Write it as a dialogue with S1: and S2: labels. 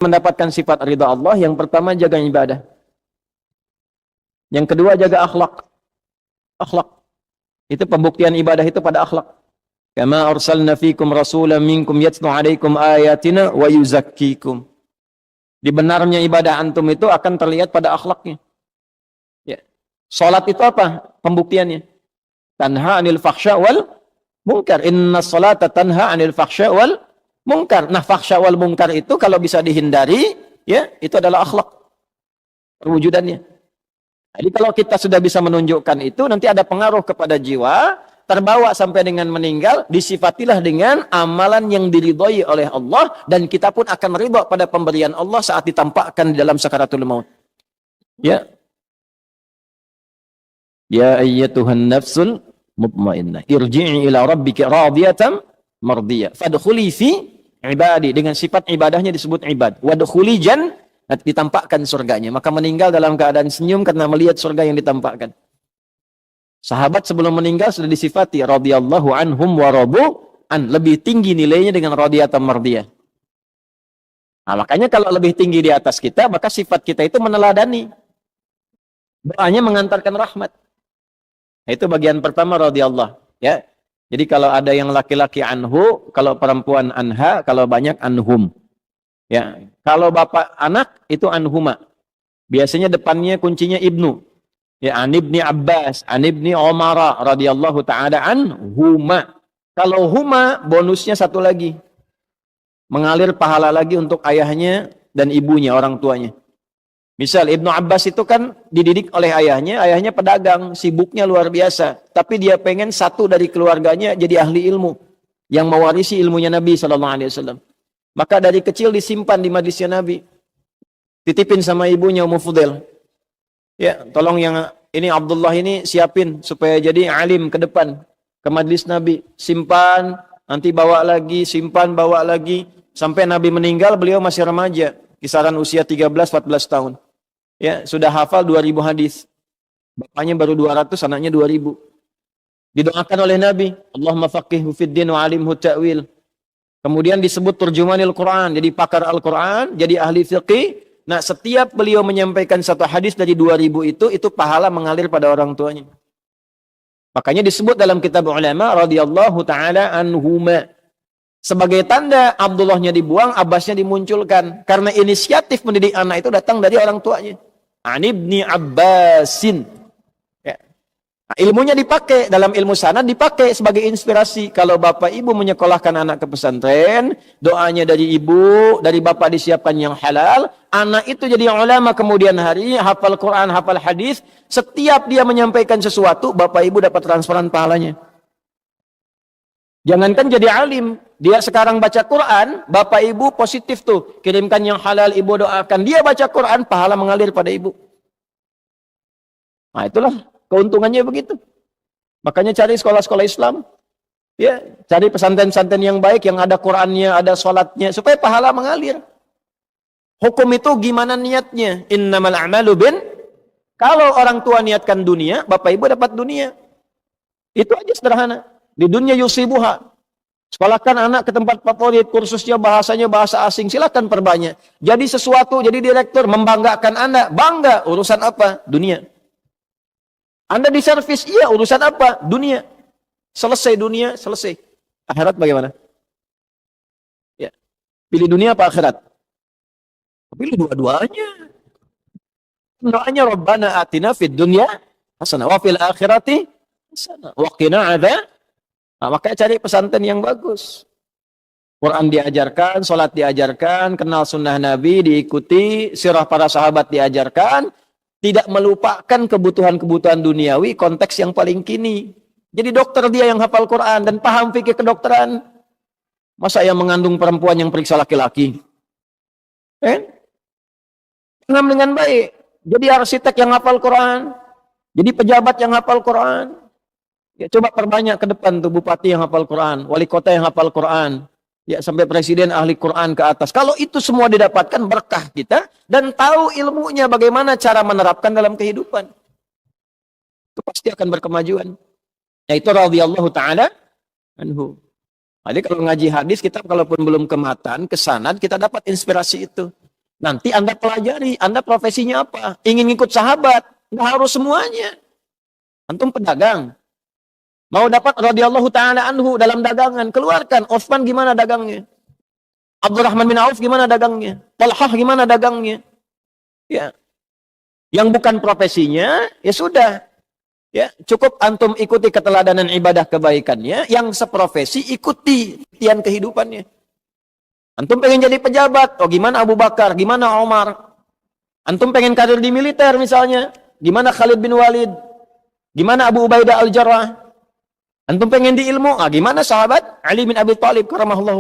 S1: mendapatkan sifat ridha Allah, yang pertama jaga ibadah. Yang kedua jaga akhlak. Akhlak. Itu pembuktian ibadah itu pada akhlak. Kama arsalna fikum rasulan minkum yatlu alaikum ayatina wa yuzakkikum. Di benarnya ibadah antum itu akan terlihat pada akhlaknya. Ya. Salat itu apa pembuktiannya? Tanha 'anil fakhsya wal munkar. Inna salata tanha 'anil fakhsya wal munkar. Nah, fakhsya wal munkar itu kalau bisa dihindari, ya, itu adalah akhlak perwujudannya. Jadi kalau kita sudah bisa menunjukkan itu, nanti ada pengaruh kepada jiwa, terbawa sampai dengan meninggal, disifatilah dengan amalan yang diridhoi oleh Allah, dan kita pun akan ridha pada pemberian Allah saat ditampakkan di dalam sakaratul maut. Ya. Ya ayyatuhan nafsul mutmainnah, irji'i ila rabbika radiyatan mardiyah, fadkhuli fi ibadi, dengan sifat ibadahnya disebut ibad. Wadkhuli ditampakkan surganya. Maka meninggal dalam keadaan senyum karena melihat surga yang ditampakkan. Sahabat sebelum meninggal sudah disifati radhiyallahu anhum wa radu an, lebih tinggi nilainya dengan radiyatan mardiyah. Nah, makanya kalau lebih tinggi di atas kita, maka sifat kita itu meneladani. Doanya mengantarkan rahmat. Nah, itu bagian pertama radhiyallahu, ya. Jadi kalau ada yang laki-laki anhu, kalau perempuan anha, kalau banyak anhum. Ya, kalau bapak anak itu anhuma. Biasanya depannya kuncinya ibnu. Ya, an ibni Abbas, an ibni Umar radhiyallahu taala anhuma. Kalau huma bonusnya satu lagi. Mengalir pahala lagi untuk ayahnya dan ibunya, orang tuanya. Misal Ibnu Abbas itu kan dididik oleh ayahnya pedagang, sibuknya luar biasa. Tapi dia pengen satu dari keluarganya jadi ahli ilmu yang mewarisi ilmunya Nabi SAW. Maka dari kecil disimpan di majlisnya Nabi. Titipin sama ibunya Ummu Fudail. Ya, tolong yang ini Abdullah ini siapin supaya jadi alim ke depan, ke majlis Nabi. Simpan, nanti bawa lagi, simpan, bawa lagi. Sampai Nabi meninggal, beliau masih remaja. Kisaran usia 13-14 tahun. Ya, sudah hafal 2000 hadis. Bapaknya baru 200, anaknya 2000. Didoakan oleh Nabi, Allahumma faqihhu fid din wa alimhu ta'wil. Kemudian disebut turjumanil Quran, jadi pakar Al-Quran, jadi ahli fiqih. Nah, setiap beliau menyampaikan satu hadis dari 2000 itu pahala mengalir pada orang tuanya. Makanya disebut dalam kitab ulama radhiyallahu taala anhuma. Sebagai tanda Abdullahnya dibuang, Abbasnya dimunculkan. Karena inisiatif mendidik anak itu datang dari orang tuanya. An ibni Abbasin. Ya. Nah, ilmunya dipakai, dalam ilmu sanad dipakai sebagai inspirasi. Kalau bapak ibu menyekolahkan anak ke pesantren, doanya dari ibu, dari bapak disiapkan yang halal, anak itu jadi ulama kemudian hari, hafal Quran, hafal hadis, setiap dia menyampaikan sesuatu, bapak ibu dapat transferan pahalanya. Jangankan jadi alim, dia sekarang baca Quran, bapak ibu positif tuh, kirimkan yang halal, ibu doakan, dia baca Quran, pahala mengalir pada ibu. Nah, itulah keuntungannya begitu. Makanya cari sekolah-sekolah Islam, ya, cari pesantren-pesantren yang baik, yang ada Qurannya, ada sholatnya, supaya pahala mengalir. Hukum itu gimana niatnya? Innamal a'malu bin. Kalau orang tua niatkan dunia, bapak ibu dapat dunia. Itu aja sederhana. Di dunia yusibuha. Sekolahkan anak ke tempat favorit, kursusnya bahasanya bahasa asing, silakan perbanyak. Jadi sesuatu, jadi direktur, membanggakan anak, bangga. Urusan apa? Dunia. Anda di servis, iya, urusan apa? Dunia. Selesai dunia, selesai. Akhirat bagaimana? Ya. Pilih dunia apa akhirat? Pilih dua-duanya. Doanya Rabbana atina fid dunya hasanah wa fil akhirati hasanah wa qina adzab. Nah, makanya cari pesantren yang bagus. Quran diajarkan, sholat diajarkan, kenal sunnah Nabi diikuti, sirah para sahabat diajarkan, tidak melupakan kebutuhan-kebutuhan duniawi, konteks yang paling kini. Jadi dokter dia yang hafal Quran dan paham fikih kedokteran. Masa yang mengandung perempuan yang periksa laki-laki? Paham dengan baik. Jadi arsitek yang hafal Quran, jadi pejabat yang hafal Quran. Ya, coba perbanyak ke depan tuh bupati yang hafal Quran, wali kota yang hafal Quran, ya sampai presiden ahli Quran ke atas. Kalau itu semua didapatkan berkah kita dan tahu ilmunya bagaimana cara menerapkan dalam kehidupan, itu pasti akan berkemajuan. Yaitu radhiyallahu taala anhu. Jadi kalau ngaji hadis kita kalaupun belum ke matan, ke sanad kita dapat inspirasi itu. Nanti Anda pelajari, Anda profesinya apa? Ingin ngikut sahabat, nggak harus semuanya. Antum pedagang, mau dapat radhiyallahu taala anhu dalam dagangan, keluarkan. Utsman gimana dagangnya? Abdurrahman bin Auf gimana dagangnya? Talhah gimana dagangnya? Ya. Yang bukan profesinya, ya sudah. Ya, cukup antum ikuti keteladanan ibadah kebaikannya, yang seprofesi ikuti tian kehidupannya. Antum pengen jadi pejabat, oh gimana Abu Bakar, gimana Omar? Antum pengen karir di militer misalnya, gimana Khalid bin Walid? Gimana Abu Ubaidah al-Jarrah? Antum pengen di ilmu, gimana sahabat Ali bin Abi Thalib karamahullah